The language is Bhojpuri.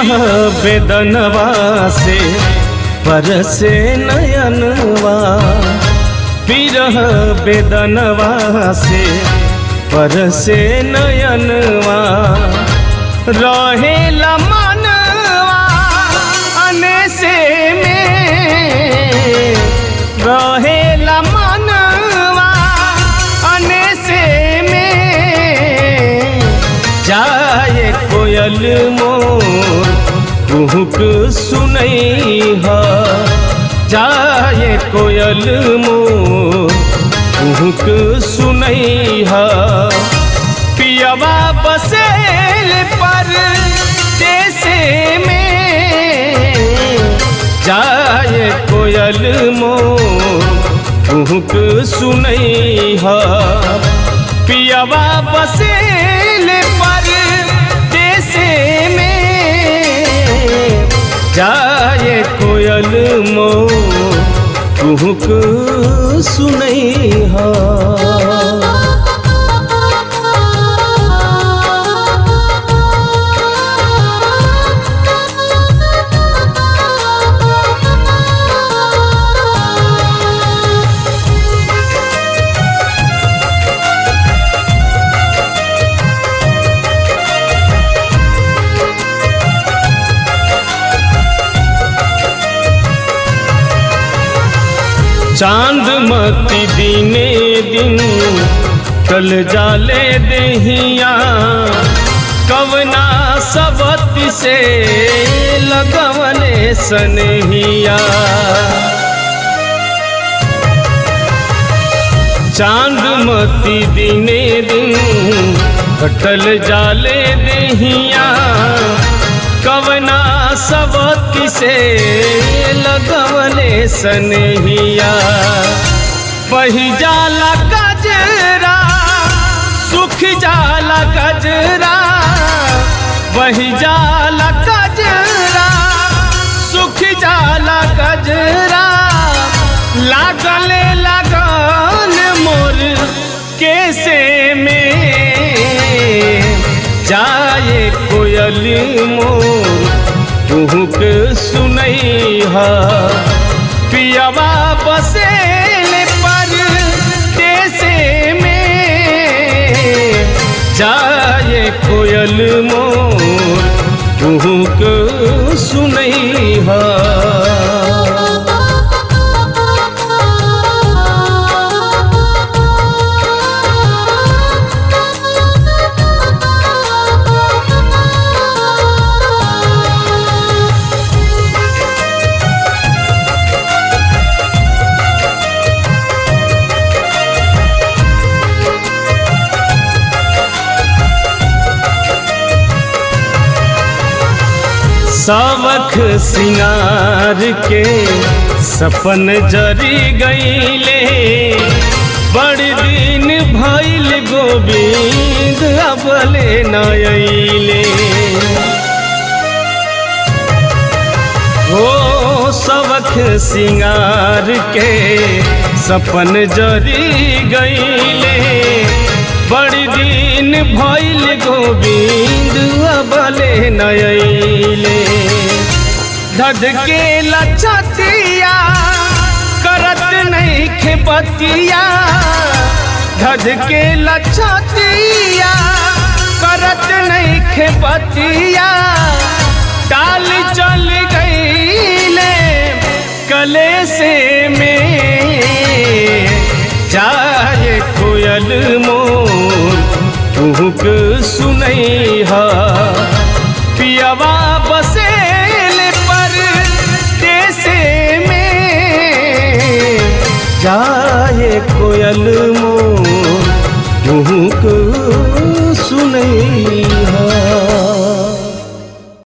बिरह बेदनवा से बरसे नयनवा, बिरह बेदनवा से बरसे नयनवा, रहेला मनवा अनेसे में, रहेला मनवा अनेसे में, जाए कोयल मोर कुहुक सुनैहा, जाए कोयल मोर कुहुक सुनैहा, पियवा बसेल पर देसे में, जाए कोयल मोर कुहुक सुनैहा, पियवा बसेल पर देसे में, जाए कोयल मोर कुहुक सुनैहा। चांदमती दिने दिन कल जाले देहिया, कवना सबती से लगवले सनहिया, चांदमती दिने दिन कटल जाले देहिया, कवना सबती से लगवले सनहिया, बही जाला गजरा सुख जाला गजरा, बही जाला गजरा सुख जाला गजरा, लागले लगन मोर कैसे में, जाए कोयल मोर कुहुक सुनैहा, पियवा बसेल पर देसे में, जाए कोयल मोर कुहुक सुनैहा। सावख सिंगार के सपन जरी गईले, बड़ दिन भइल गोविंद अबले न अइले, ओ सावख सिंगार के सपन जरी गईले, बड़ दिन भइल गोविंद अबले न अइले, धधके लछतिया करत नइखे बतिया, धधके लछतिया करत नइखे बतिया, टाल चल गईले कलेसे में, जाए कोयल मोर कुहुक सुनैहा, पियवा बसेल पर देसे में, जाए कोयल मोर कुहुक